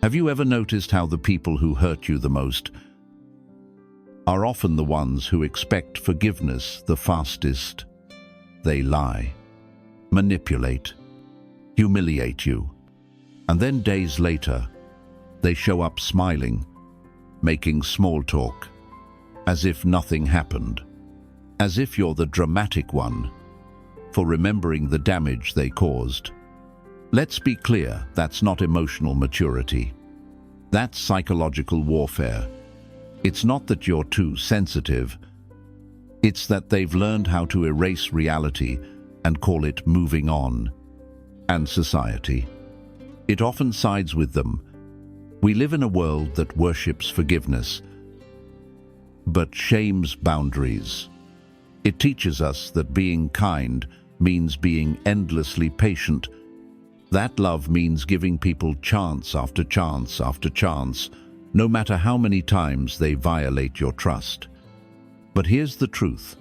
Have you ever noticed how the people who hurt you the most are often the ones who expect forgiveness the fastest? They lie, manipulate, humiliate you, and then days later, they show up smiling, making small talk, as if nothing happened, as if you're the dramatic one for remembering the damage they caused. Let's be clear, that's not emotional maturity. That's psychological warfare. It's not that you're too sensitive. It's that they've learned how to erase reality and call it moving on. And society. It often sides with them. We live in a world that worships forgiveness, but shames boundaries. It teaches us that being kind means being endlessly patient. That love means giving people chance after chance after chance, no matter how many times they violate your trust. But here's the truth.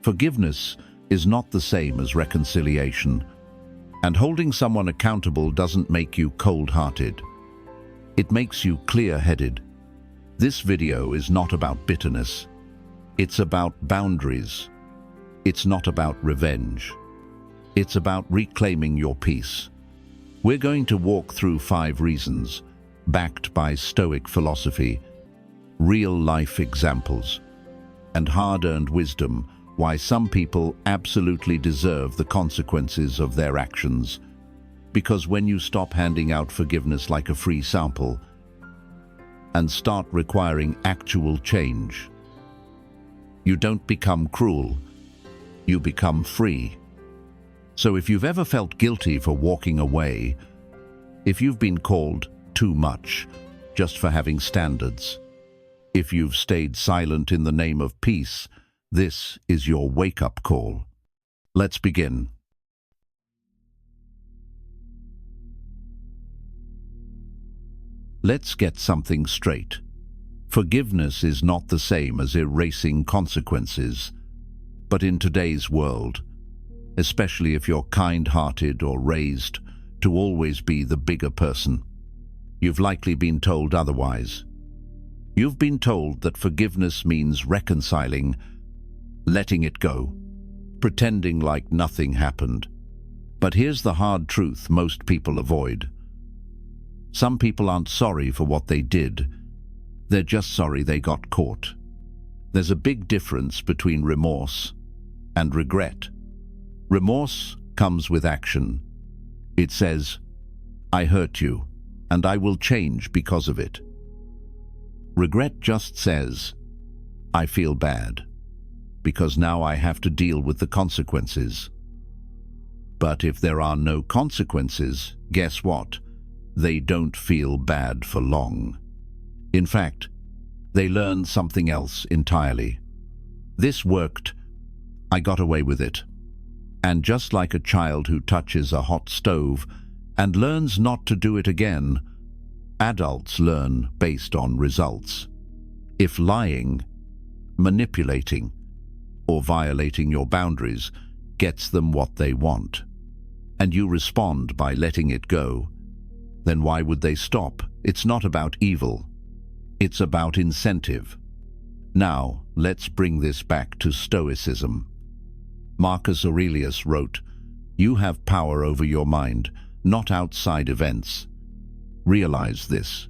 Forgiveness is not the same as reconciliation, and holding someone accountable doesn't make you cold-hearted. It makes you clear-headed. This video is not about bitterness. It's about boundaries. It's not about revenge. It's about reclaiming your peace. We're going to walk through 5 reasons, backed by Stoic philosophy, real-life examples, and hard-earned wisdom, why some people absolutely deserve the consequences of their actions. Because when you stop handing out forgiveness like a free sample and start requiring actual change, you don't become cruel, you become free. So if you've ever felt guilty for walking away, if you've been called too much just for having standards, if you've stayed silent in the name of peace, this is your wake-up call. Let's begin. Let's get something straight. Forgiveness is not the same as erasing consequences. But in today's world, especially if you're kind-hearted or raised to always be the bigger person, you've likely been told otherwise. You've been told that forgiveness means reconciling, letting it go, pretending like nothing happened. But here's the hard truth most people avoid. Some people aren't sorry for what they did. They're just sorry they got caught. There's a big difference between remorse and regret. Remorse comes with action. It says, I hurt you, and I will change because of it. Regret just says, I feel bad, because now I have to deal with the consequences. But if there are no consequences, guess what? They don't feel bad for long. In fact, they learn something else entirely. This worked. I got away with it. And just like a child who touches a hot stove and learns not to do it again, adults learn based on results. If lying, manipulating, or violating your boundaries gets them what they want, and you respond by letting it go, then why would they stop? It's not about evil. It's about incentive. Now, let's bring this back to Stoicism. Marcus Aurelius wrote, "You have power over your mind, not outside events. Realize this,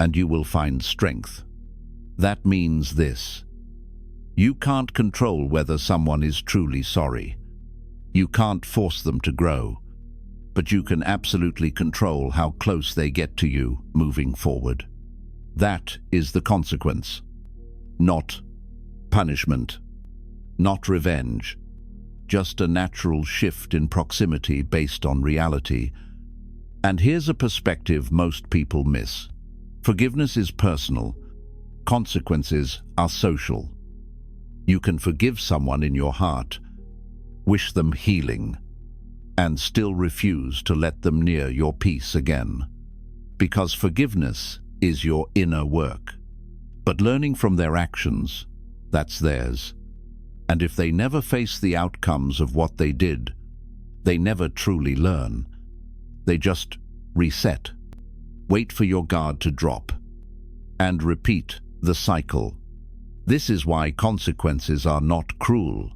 and you will find strength." That means this. You can't control whether someone is truly sorry. You can't force them to grow, but you can absolutely control how close they get to you moving forward. That is the consequence. Not punishment, not revenge, just a natural shift in proximity based on reality. And here's a perspective most people miss. Forgiveness is personal. Consequences are social. You can forgive someone in your heart, wish them healing, and still refuse to let them near your peace again. Because forgiveness is your inner work. But learning from their actions, that's theirs. And if they never face the outcomes of what they did, they never truly learn. They just reset. wait for your guard to drop, and repeat the cycle. This is why consequences are not cruel.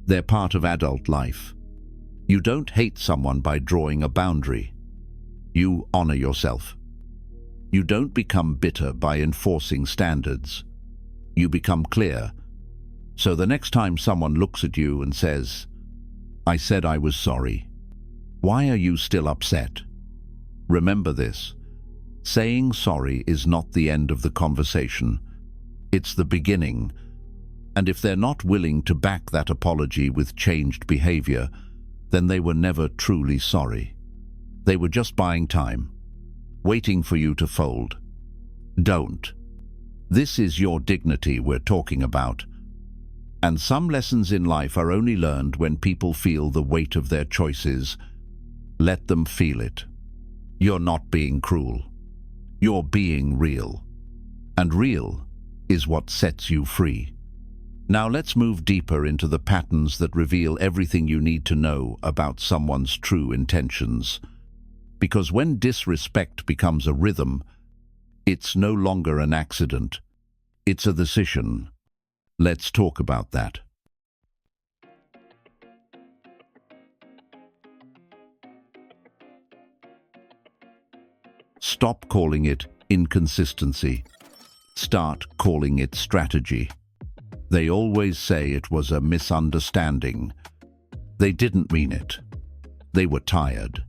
They're part of adult life. You don't hate someone by drawing a boundary. You honor yourself. You don't become bitter by enforcing standards. You become clear. So the next time someone looks at you and says, "I said I was sorry. Why are you still upset?" Remember this. Saying sorry is not the end of the conversation. It's the beginning. And if they're not willing to back that apology with changed behavior, then they were never truly sorry. They were just buying time, waiting for you to fold. Don't. This is your dignity we're talking about. And some lessons in life are only learned when people feel the weight of their choices. Let them feel it. You're not being cruel. You're being real. And real is what sets you free. Now let's move deeper into the patterns that reveal everything you need to know about someone's true intentions. Because when disrespect becomes a rhythm, it's no longer an accident. It's a decision. Let's talk about that. Stop calling it inconsistency. Start calling it strategy. They always say it was a misunderstanding. They didn't mean it. They were tired,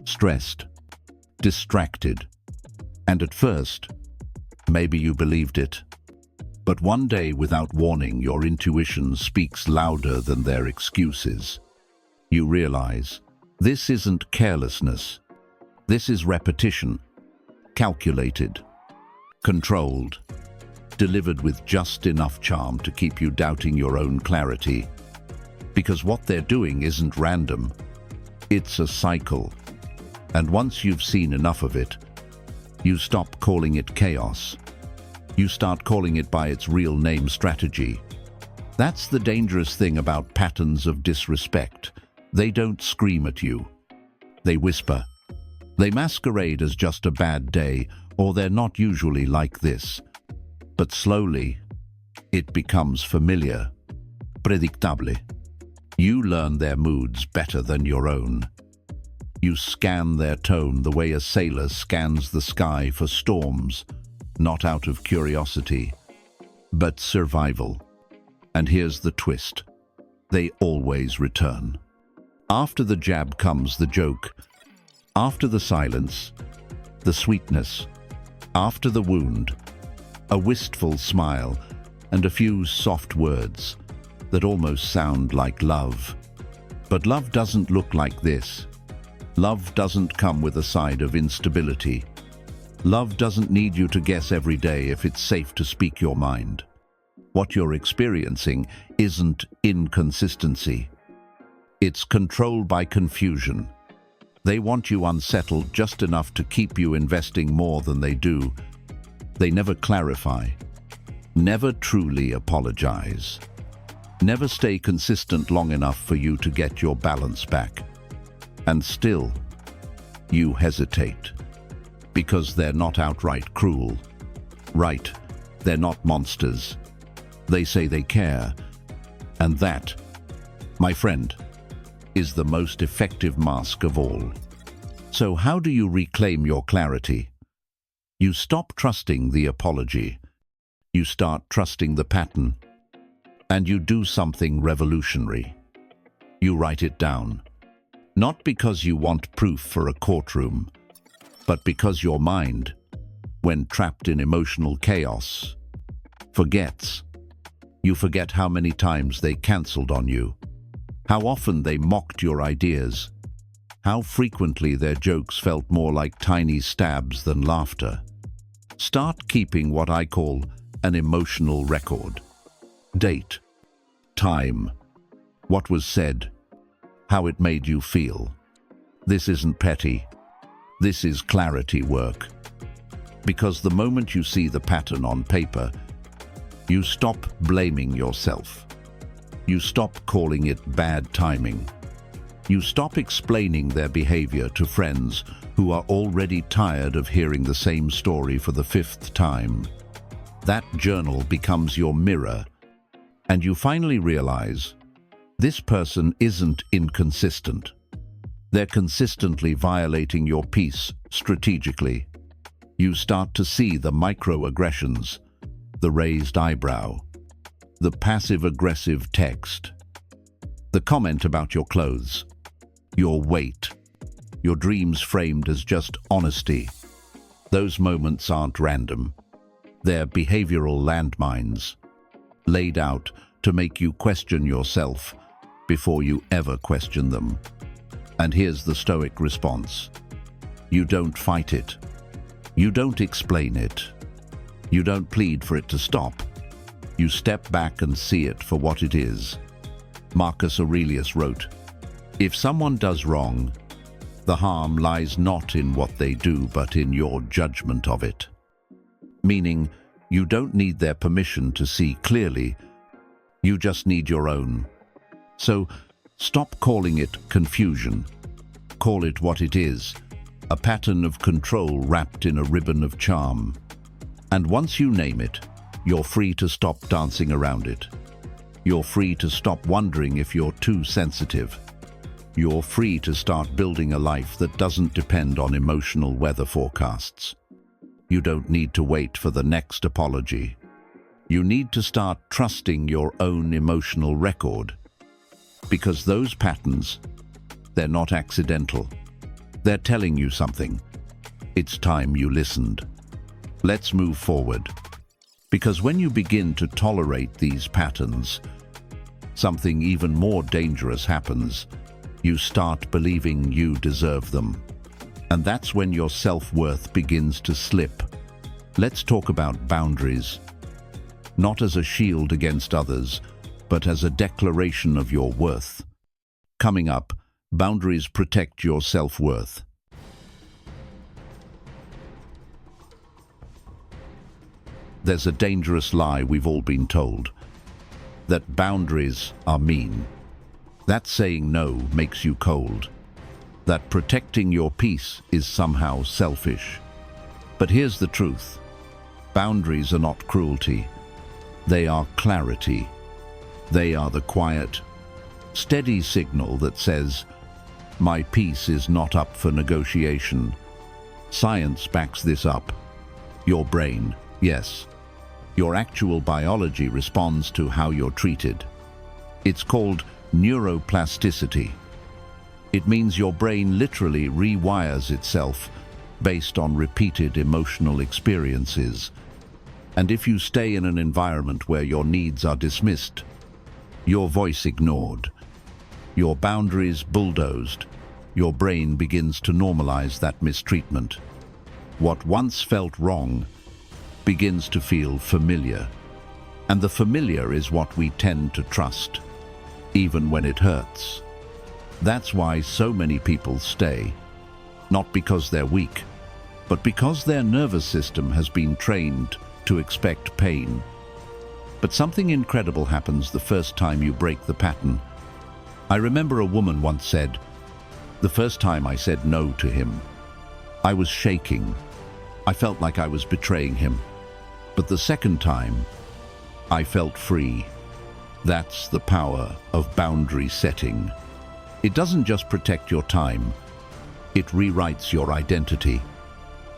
stressed, distracted. And at first, maybe you believed it. But one day, without warning, your intuition speaks louder than their excuses. You realize this isn't carelessness. This is repetition, calculated, controlled, delivered with just enough charm to keep you doubting your own clarity. Because what they're doing isn't random. It's a cycle. And once you've seen enough of it, you stop calling it chaos. You start calling it by its real name, strategy. That's the dangerous thing about patterns of disrespect. They don't scream at you. They whisper. They masquerade as just a bad day, or they're not usually like this. But slowly, it becomes familiar, predictable. You learn their moods better than your own. You scan their tone the way a sailor scans the sky for storms, not out of curiosity, but survival. And here's the twist. They always return. After the jab comes the joke. After the silence, the sweetness. After the wound, a wistful smile and a few soft words that almost sound like love. But love doesn't look like this. Love doesn't come with a side of instability. Love doesn't need you to guess every day if it's safe to speak your mind. What you're experiencing isn't inconsistency. It's control by confusion. They want you unsettled just enough to keep you investing more than they do. They never clarify, never truly apologize, never stay consistent long enough for you to get your balance back. And still, you hesitate. Because they're not outright cruel. Right, they're not monsters. They say they care. And that, my friend, is the most effective mask of all. So how do you reclaim your clarity? You stop trusting the apology. You start trusting the pattern. And you do something revolutionary. You write it down. Not because you want proof for a courtroom, but because your mind, when trapped in emotional chaos, forgets. You forget how many times they cancelled on you, how often they mocked your ideas, how frequently their jokes felt more like tiny stabs than laughter. Start keeping what I call an emotional record. Date, time, what was said, how it made you feel. This isn't petty. This is clarity work. Because the moment you see the pattern on paper, you stop blaming yourself. You stop calling it bad timing. You stop explaining their behavior to friends who are already tired of hearing the same story for the 5th time. That journal becomes your mirror, and you finally realize this person isn't inconsistent. They're consistently violating your peace strategically. You start to see the microaggressions, the raised eyebrow, the passive-aggressive text, the comment about your clothes, your weight, your dreams framed as just honesty. Those moments aren't random. They're behavioral landmines, laid out to make you question yourself before you ever question them. And here's the Stoic response. You don't fight it. You don't explain it. You don't plead for it to stop. You step back and see it for what it is. Marcus Aurelius wrote, "If someone does wrong, the harm lies not in what they do, but in your judgment of it." Meaning, you don't need their permission to see clearly. You just need your own. So, stop calling it confusion. Call it what it is, a pattern of control wrapped in a ribbon of charm. And once you name it, you're free to stop dancing around it. You're free to stop wondering if you're too sensitive. You're free to start building a life that doesn't depend on emotional weather forecasts. You don't need to wait for the next apology. You need to start trusting your own emotional record. Because those patterns, they're not accidental. They're telling you something. It's time you listened. Let's move forward. Because when you begin to tolerate these patterns, something even more dangerous happens. You start believing you deserve them. And that's when your self-worth begins to slip. Let's talk about boundaries. Not as a shield against others, but as a declaration of your worth. Coming up, boundaries protect your self-worth. There's a dangerous lie we've all been told, that boundaries are mean. That saying no makes you cold. That protecting your peace is somehow selfish. But here's the truth. Boundaries are not cruelty. They are clarity. They are the quiet, steady signal that says, my peace is not up for negotiation. Science backs this up. Your brain, yes. Your actual biology responds to how you're treated. It's called neuroplasticity. It means your brain literally rewires itself based on repeated emotional experiences. And if you stay in an environment where your needs are dismissed, your voice ignored, your boundaries bulldozed, your brain begins to normalize that mistreatment. What once felt wrong begins to feel familiar. And the familiar is what we tend to trust, even when it hurts. That's why so many people stay. Not because they're weak, but because their nervous system has been trained to expect pain. But something incredible happens the first time you break the pattern. I remember a woman once said, "The first time I said no to him, I was shaking. I felt like I was betraying him. But the second time, I felt free." That's the power of boundary setting. It doesn't just protect your time, it rewrites your identity.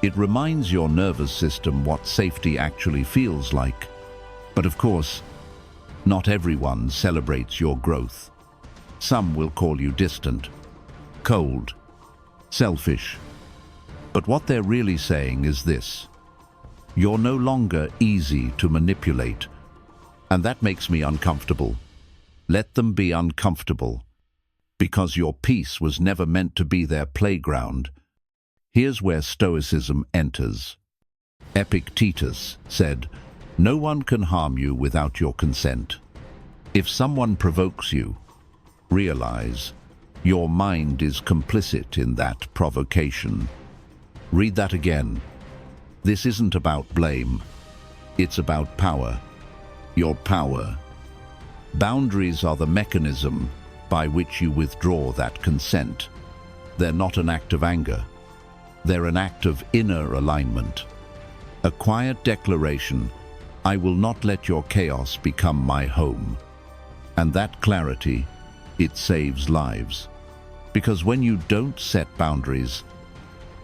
It reminds your nervous system what safety actually feels like. But of course, not everyone celebrates your growth. Some will call you distant, cold, selfish. But what they're really saying is this: you're no longer easy to manipulate. And that makes me uncomfortable. Let them be uncomfortable, because your peace was never meant to be their playground. Here's where Stoicism enters. Epictetus said, "No one can harm you without your consent." If someone provokes you, realize your mind is complicit in that provocation. Read that again. This isn't about blame. It's about power. Your power. Boundaries are the mechanism, by which you withdraw that consent. They're not an act of anger. They're an act of inner alignment. A quiet declaration, I will not let your chaos become my home. And that clarity, it saves lives. Because when you don't set boundaries,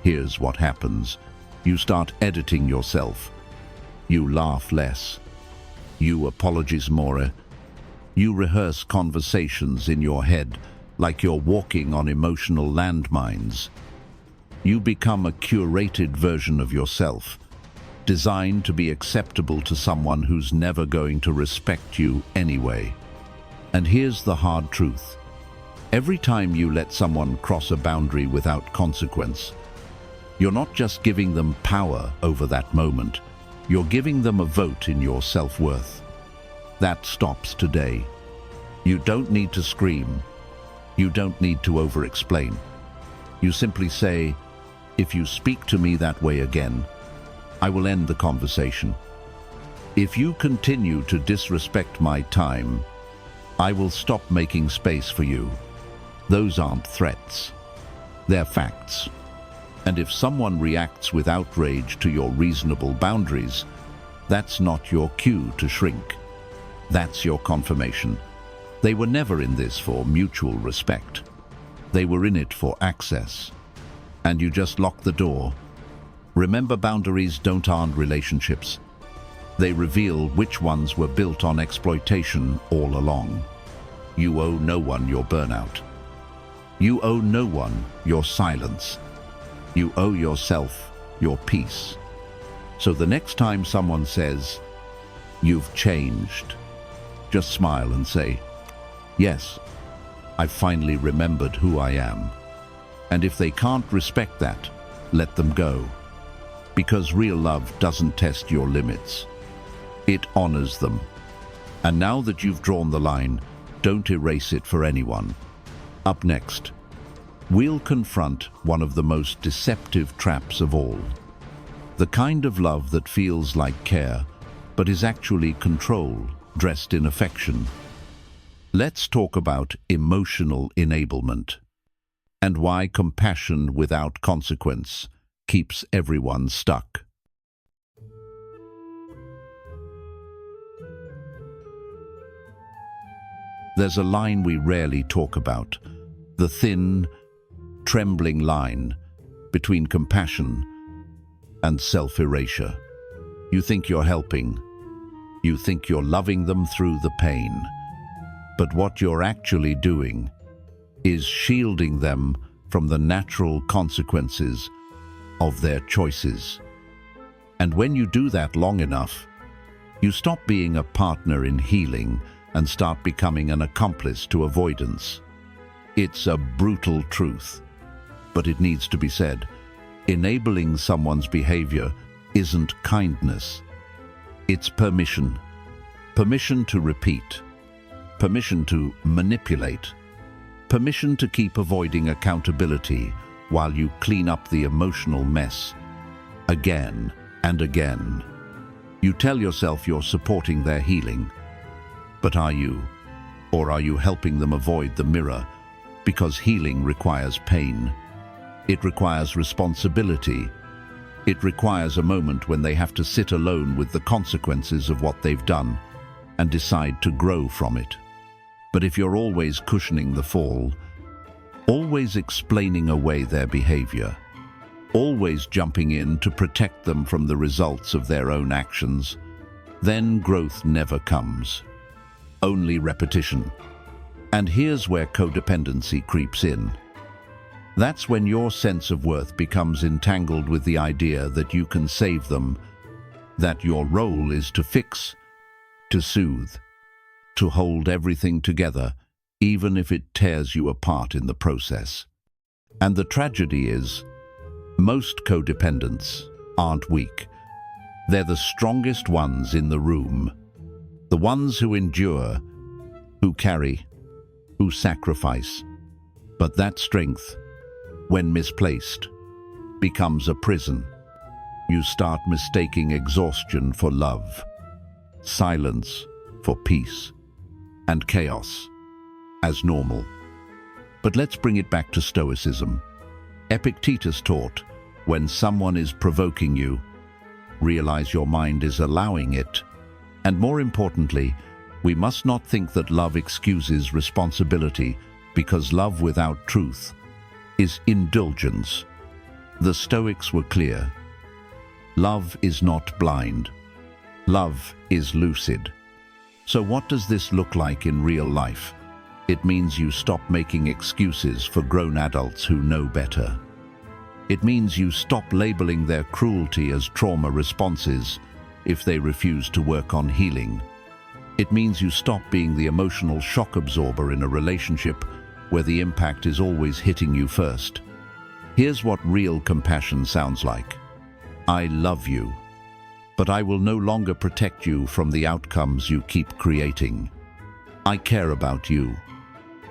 here's what happens. You start editing yourself. You laugh less. You apologize more. You rehearse conversations in your head like you're walking on emotional landmines. You become a curated version of yourself, designed to be acceptable to someone who's never going to respect you anyway. And here's the hard truth. Every time you let someone cross a boundary without consequence, you're not just giving them power over that moment, you're giving them a vote in your self-worth. That stops today. You don't need to scream. You don't need to over-explain. You simply say, if you speak to me that way again, I will end the conversation. If you continue to disrespect my time, I will stop making space for you. Those aren't threats. They're facts. And if someone reacts with outrage to your reasonable boundaries, that's not your cue to shrink. That's your confirmation. They were never in this for mutual respect. They were in it for access. And you just lock the door. Remember, boundaries don't end relationships. They reveal which ones were built on exploitation all along. You owe no one your burnout. You owe no one your silence. You owe yourself your peace. So the next time someone says, you've changed, just smile and say, yes, I've finally remembered who I am. And if they can't respect that, let them go. Because real love doesn't test your limits. It honors them. And now that you've drawn the line, don't erase it for anyone. Up next, we'll confront one of the most deceptive traps of all. The kind of love that feels like care, but is actually control, dressed in affection. Let's talk about emotional enablement, and why compassion without consequence keeps everyone stuck. There's a line we rarely talk about, the thin, trembling line between compassion and self-erasure. You think you're helping. You think you're loving them through the pain. But what you're actually doing is shielding them from the natural consequences of their choices. And when you do that long enough, you stop being a partner in healing and start becoming an accomplice to avoidance. It's a brutal truth, but it needs to be said. Enabling someone's behavior isn't kindness. It's permission. Permission to repeat. Permission to manipulate. Permission to keep avoiding accountability while you clean up the emotional mess. Again and again. You tell yourself you're supporting their healing. But are you? Or are you helping them avoid the mirror? Because healing requires pain. It requires responsibility. It requires a moment when they have to sit alone with the consequences of what they've done and decide to grow from it. But if you're always cushioning the fall, always explaining away their behavior, always jumping in to protect them from the results of their own actions, then growth never comes. Only repetition. And here's where codependency creeps in. That's when your sense of worth becomes entangled with the idea that you can save them, that your role is to fix, to soothe, to hold everything together, even if it tears you apart in the process. And the tragedy is, most codependents aren't weak. They're the strongest ones in the room. The ones who endure, who carry, who sacrifice. But that strength, when misplaced, becomes a prison. You start mistaking exhaustion for love, silence for peace, and chaos as normal. But let's bring it back to Stoicism. Epictetus taught, when someone is provoking you, realize your mind is allowing it. And more importantly, we must not think that love excuses responsibility, because love without truth is indulgence. The Stoics were clear. Love is not blind. Love is lucid. So what does this look like in real life? It means you stop making excuses for grown adults who know better. It means you stop labeling their cruelty as trauma responses if they refuse to work on healing. It means you stop being the emotional shock absorber in a relationship where the impact is always hitting you first. Here's what real compassion sounds like. I love you, but I will no longer protect you from the outcomes you keep creating. I care about you,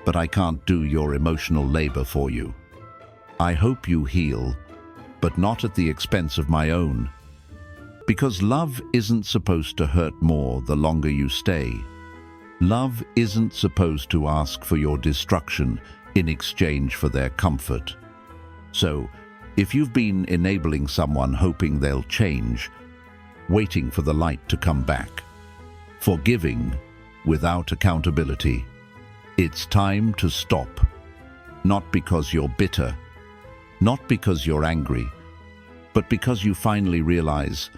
but I can't do your emotional labor for you. I hope you heal, but not at the expense of my own. Because love isn't supposed to hurt more the longer you stay. Love isn't supposed to ask for your destruction in exchange for their comfort. So, if you've been enabling someone hoping they'll change, waiting for the light to come back, forgiving without accountability, it's time to stop. Not because you're bitter, not because you're angry, but because you finally realize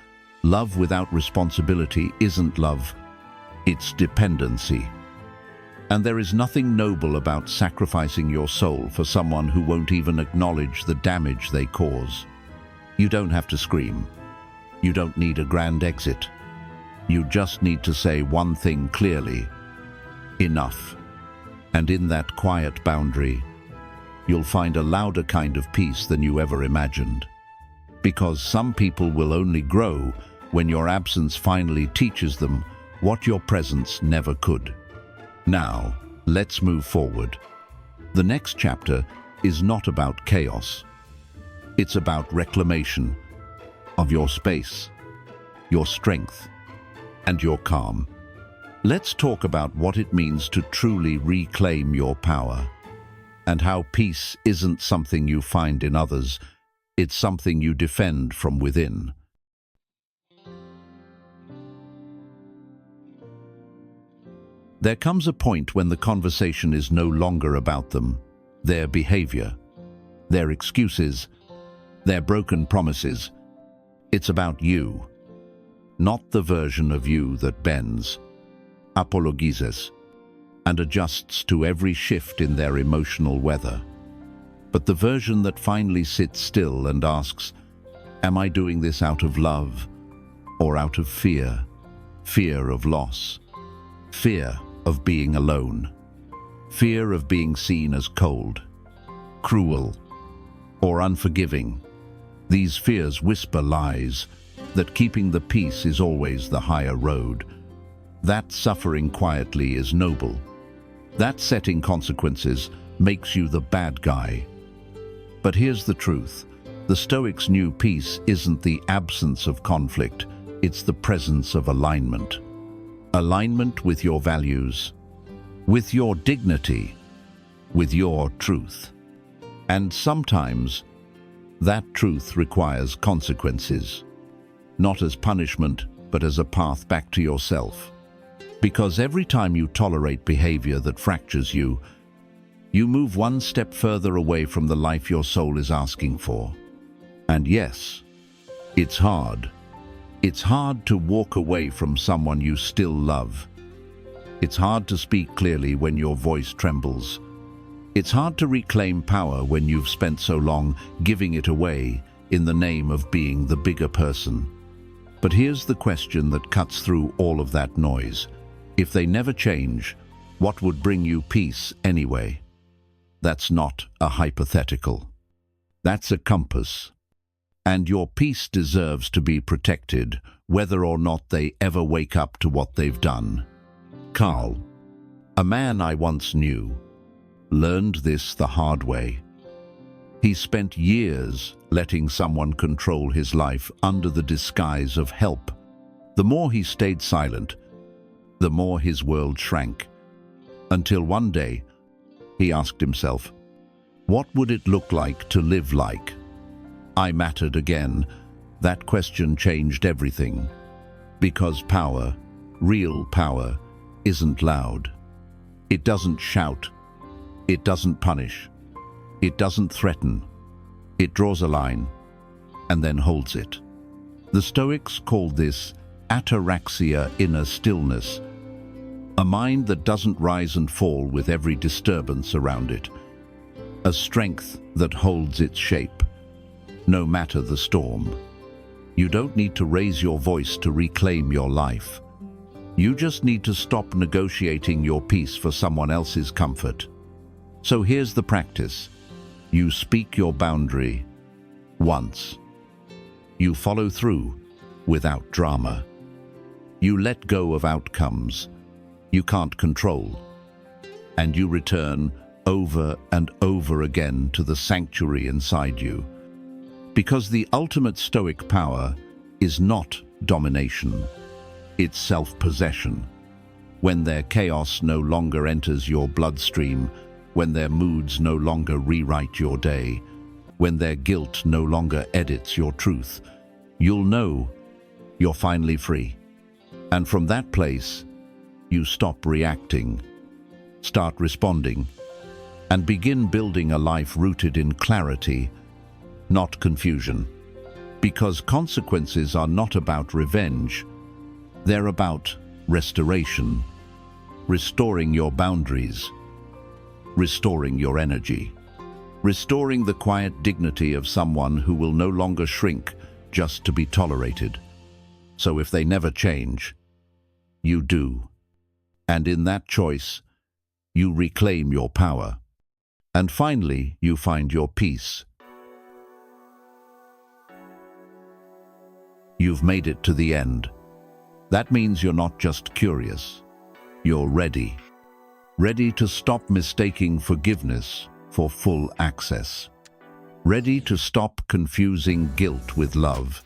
love without responsibility isn't love, it's dependency. And there is nothing noble about sacrificing your soul for someone who won't even acknowledge the damage they cause. You don't have to scream. You don't need a grand exit. You just need to say one thing clearly: enough. And in that quiet boundary, you'll find a louder kind of peace than you ever imagined. Because some people will only grow when your absence finally teaches them what your presence never could. Now, let's move forward. The next chapter is not about chaos. It's about reclamation of your space, your strength, and your calm. Let's talk about what it means to truly reclaim your power, and how peace isn't something you find in others, it's something you defend from within. There comes a point when the conversation is no longer about them, their behavior, their excuses, their broken promises. It's about you, not the version of you that bends, apologizes, and adjusts to every shift in their emotional weather, but the version that finally sits still and asks, am I doing this out of love or out of fear? Fear of loss, fear of being alone, fear of being seen as cold, cruel, or unforgiving. These fears whisper lies, that keeping the peace is always the higher road. That suffering quietly is noble. That setting consequences makes you the bad guy. But here's the truth. The Stoics knew peace isn't the absence of conflict, it's the presence of alignment. Alignment with your values, with your dignity, with your truth. And sometimes, that truth requires consequences, not as punishment, but as a path back to yourself. Because every time you tolerate behavior that fractures you, you move one step further away from the life your soul is asking for. And yes, it's hard. It's hard to walk away from someone you still love. It's hard to speak clearly when your voice trembles. It's hard to reclaim power when you've spent so long giving it away in the name of being the bigger person. But here's the question that cuts through all of that noise. If they never change, what would bring you peace anyway? That's not a hypothetical. That's a compass. And your peace deserves to be protected, whether or not they ever wake up to what they've done. Carl, a man I once knew, learned this the hard way. He spent years letting someone control his life under the disguise of help. The more he stayed silent, the more his world shrank, until one day he asked himself, What would it look like to live like I mattered again? That question changed everything. Because power, real power, isn't loud. It doesn't shout. It doesn't punish. It doesn't threaten. It draws a line and then holds it. The Stoics called this ataraxia, inner stillness, a mind that doesn't rise and fall with every disturbance around it, a strength that holds its shape, no matter the storm. You don't need to raise your voice to reclaim your life. You just need to stop negotiating your peace for someone else's comfort. So here's the practice. You speak your boundary once. You follow through without drama. You let go of outcomes you can't control. And you return over and over again to the sanctuary inside you. Because the ultimate Stoic power is not domination. It's self-possession. When their chaos no longer enters your bloodstream, when their moods no longer rewrite your day, when their guilt no longer edits your truth, you'll know you're finally free. And from that place, you stop reacting, start responding, and begin building a life rooted in clarity, not confusion. Because consequences are not about revenge, they're about restoration, restoring your boundaries, restoring your energy, restoring the quiet dignity of someone who will no longer shrink just to be tolerated. So if they never change, you do. And in that choice, you reclaim your power. And finally, you find your peace. You've made it to the end. That means you're not just curious. You're ready. Ready to stop mistaking forgiveness for full access. Ready to stop confusing guilt with love.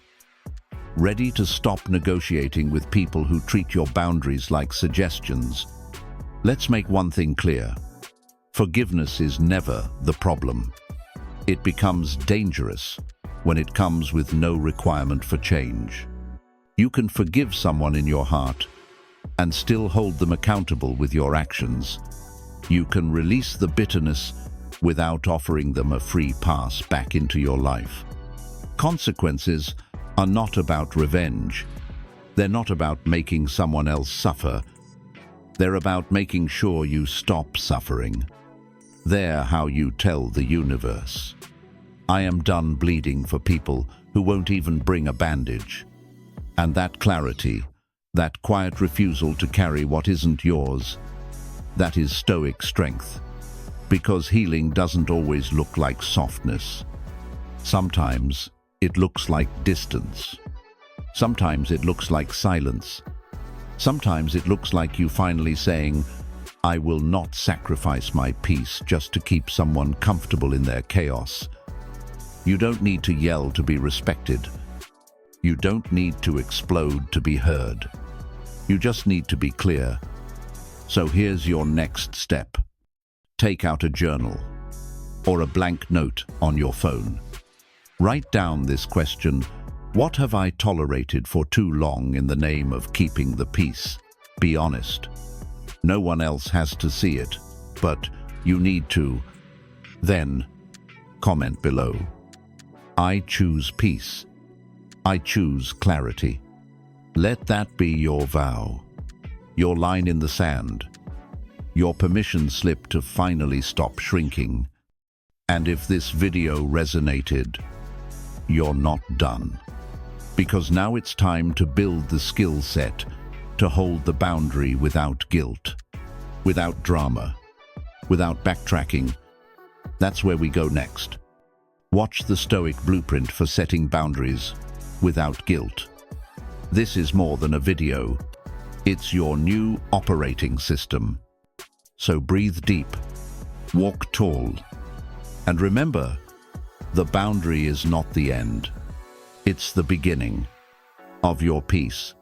Ready to stop negotiating with people who treat your boundaries like suggestions. Let's make one thing clear. Forgiveness is never the problem. It becomes dangerous when it comes with no requirement for change. You can forgive someone in your heart and still hold them accountable with your actions. You can release the bitterness without offering them a free pass back into your life. Consequences are not about revenge. They're not about making someone else suffer. They're about making sure you stop suffering. They're how you tell the universe, I am done bleeding for people who won't even bring a bandage. And that clarity, that quiet refusal to carry what isn't yours, that is Stoic strength. Because healing doesn't always look like softness. Sometimes it looks like distance. Sometimes it looks like silence. Sometimes it looks like you finally saying, I will not sacrifice my peace just to keep someone comfortable in their chaos. You don't need to yell to be respected. You don't need to explode to be heard. You just need to be clear. So here's your next step. Take out a journal or a blank note on your phone. Write down this question: what have I tolerated for too long in the name of keeping the peace? Be honest. No one else has to see it, but you need to. Then, comment below. I choose peace. I choose clarity. Let that be your vow, your line in the sand, your permission slip to finally stop shrinking. And if this video resonated, you're not done. Because now it's time to build the skill set to hold the boundary without guilt, without drama, without backtracking. That's where we go next. Watch the Stoic blueprint for setting boundaries without guilt. This is more than a video. It's your new operating system. So breathe deep, walk tall, and remember, the boundary is not the end. It's the beginning of your peace,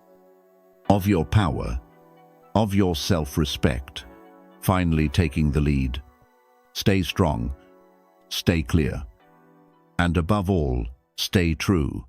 of your power, of your self-respect, finally taking the lead. Stay strong, stay clear. And above all, stay true.